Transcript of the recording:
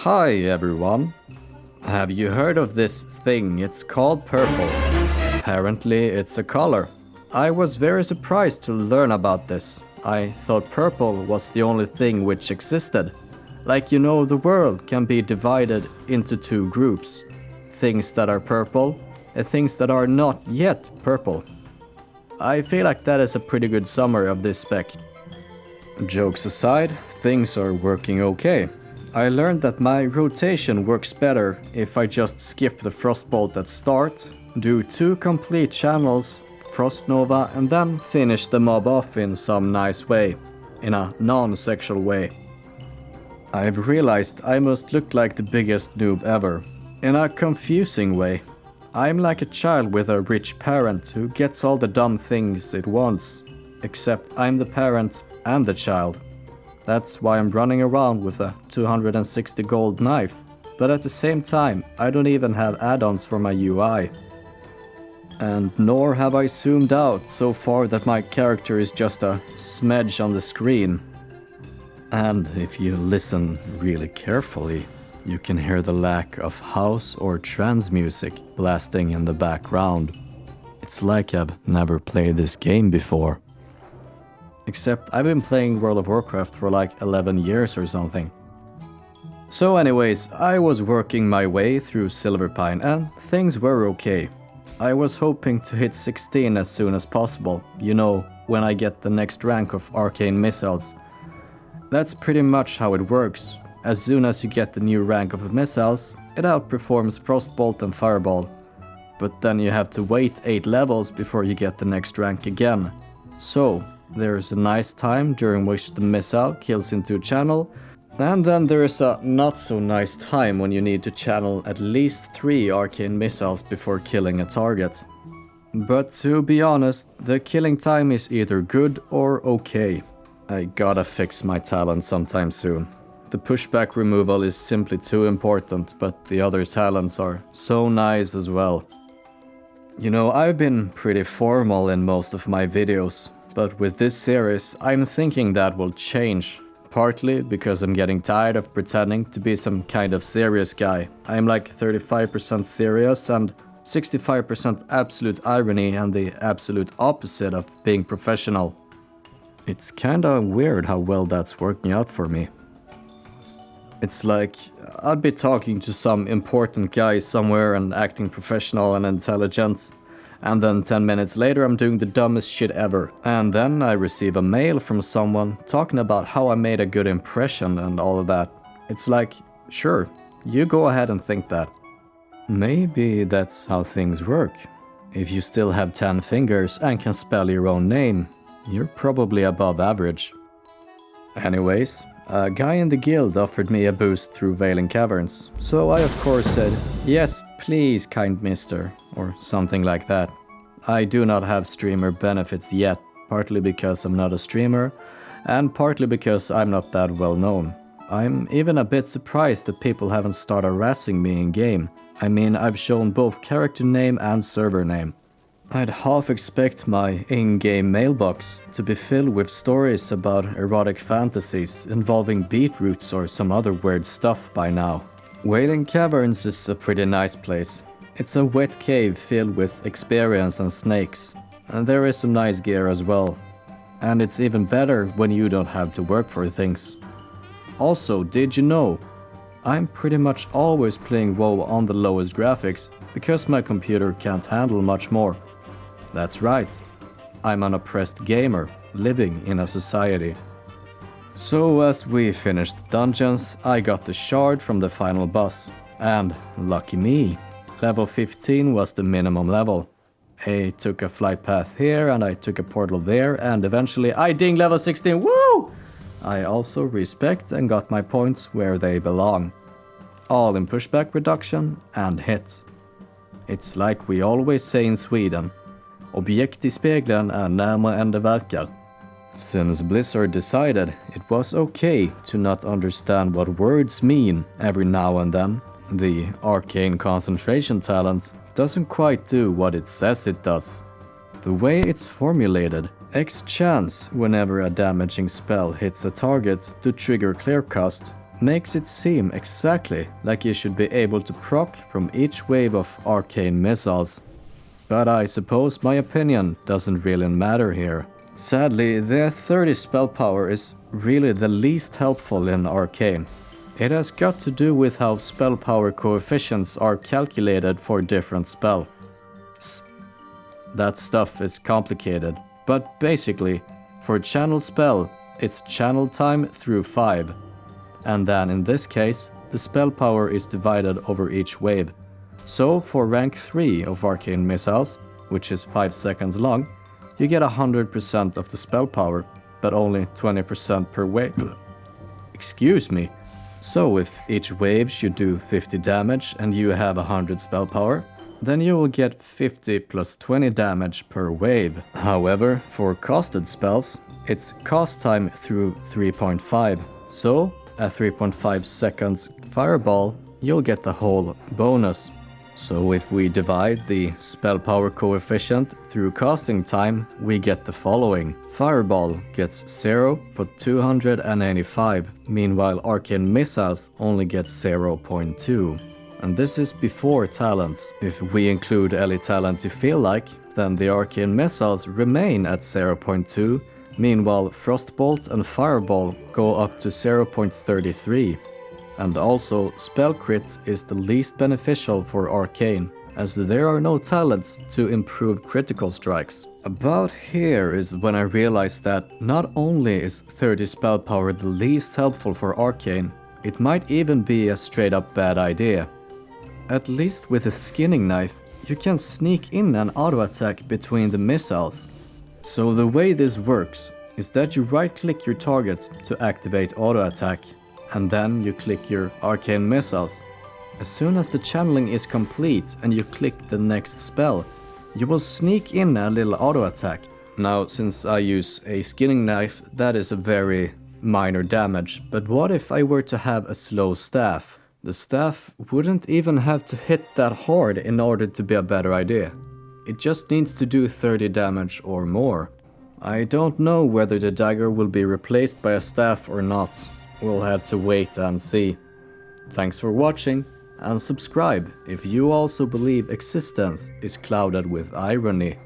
Hi everyone. Have you heard of this thing? It's called purple. Apparently it's a color. I was very surprised to learn about this. I thought purple was the only thing which existed. Like the world can be divided into two groups. Things that are purple and things that are not yet purple. I feel like that is a pretty good summary of this spec. Jokes aside, things are working okay. I learned that my rotation works better if I just skip the Frostbolt at start, do 2 complete channels, Frost Nova, and then finish the mob off in some nice way, in a non-sexual way. I've realized I must look like the biggest noob ever, in a confusing way. I'm like a child with a rich parent who gets all the dumb things it wants, except I'm the parent and the child. That's why I'm running around with a 260 gold knife, but at the same time I don't even have add-ons for my UI. And nor have I zoomed out so far that my character is just a smudge on the screen. And if you listen really carefully, you can hear the lack of house or trance music blasting in the background. It's like I've never played this game before. Except I've been playing World of Warcraft for like 11 years or something. So anyways, I was working my way through Silverpine and things were okay. I was hoping to hit 16 as soon as possible, when I get the next rank of Arcane missiles. That's pretty much how it works. As soon as you get the new rank of missiles, it outperforms Frostbolt and Fireball. But then you have to wait 8 levels before you get the next rank again. So there is a nice time during which the missile kills into a channel, and then there is a not so nice time when you need to channel at least 3 arcane missiles before killing a target. But to be honest, the killing time is either good or okay. I gotta fix my talent sometime soon. The pushback removal is simply too important, but the other talents are so nice as well. I've been pretty formal in most of my videos. But with this series, I'm thinking that will change. Partly because I'm getting tired of pretending to be some kind of serious guy. I'm like 35% serious and 65% absolute irony and the absolute opposite of being professional. It's kinda weird how well that's working out for me. It's like I'd be talking to some important guy somewhere and acting professional and intelligent. And then 10 minutes later I'm doing the dumbest shit ever. And then I receive a mail from someone talking about how I made a good impression and all of that. It's like, sure, you go ahead and think that. Maybe that's how things work. If you still have 10 fingers and can spell your own name, you're probably above average. Anyways, a guy in the guild offered me a boost through Veiling Caverns, so I of course said, yes, please, kind mister, or something like that. I do not have streamer benefits yet, partly because I'm not a streamer, and partly because I'm not that well known. I'm even a bit surprised that people haven't started harassing me in-game. I mean, I've shown both character name and server name. I'd half expect my in-game mailbox to be filled with stories about erotic fantasies involving beetroots or some other weird stuff by now. Wailing Caverns is a pretty nice place. It's a wet cave filled with experience and snakes. And there is some nice gear as well. And it's even better when you don't have to work for things. Also, did you know? I'm pretty much always playing WoW on the lowest graphics because my computer can't handle much more. That's right, I'm an oppressed gamer, living in a society. So as we finished the dungeons, I got the shard from the final boss. And lucky me, level 15 was the minimum level. I took a flight path here and I took a portal there and eventually I ding level 16, woo! I also respect and got my points where they belong. All in pushback reduction and hits. It's like we always say in Sweden. Objekt i spegeln är närmare än det verkar. Since Blizzard decided it was okay to not understand what words mean every now and then, the Arcane concentration talent doesn't quite do what it says it does. The way it's formulated, X chance whenever a damaging spell hits a target to trigger clear cast makes it seem exactly like you should be able to proc from each wave of arcane missiles. But I suppose my opinion doesn't really matter here. Sadly, their 30 spell power is really the least helpful in Arcane. It has got to do with how spell power coefficients are calculated for different spells. That stuff is complicated, but basically, for a channel spell, it's channel time through 5. And then in this case, the spell power is divided over each wave. So for rank 3 of Arcane Missiles, which is 5 seconds long, you get 100% of the spell power, but only 20% per wave. Excuse me. So if each wave should do 50 damage and you have 100 spell power, then you will get 50 plus 20 damage per wave. However, for casted spells, it's cast time through 3.5. So at 3.5 seconds fireball, you'll get the whole bonus. So if we divide the spell power coefficient through casting time, we get the following. Fireball gets 0 but 285, meanwhile Arcane Missiles only gets 0.2. And this is before talents. If we include any talents you feel like, then the Arcane Missiles remain at 0.2, meanwhile Frostbolt and Fireball go up to 0.33. And also, Spell Crit is the least beneficial for Arcane, as there are no talents to improve critical strikes. About here is when I realized that not only is 30 spell power the least helpful for Arcane, it might even be a straight up bad idea. At least with a skinning knife, you can sneak in an auto attack between the missiles. So the way this works is that you right click your target to activate auto attack, and then you click your Arcane Missiles. As soon as the channeling is complete and you click the next spell, you will sneak in a little auto attack. Now, since I use a skinning knife, that is a very minor damage, but what if I were to have a slow staff? The staff wouldn't even have to hit that hard in order to be a better idea. It just needs to do 30 damage or more. I don't know whether the dagger will be replaced by a staff or not. We'll have to wait and see. Thanks for watching, and subscribe if you also believe existence is clouded with irony.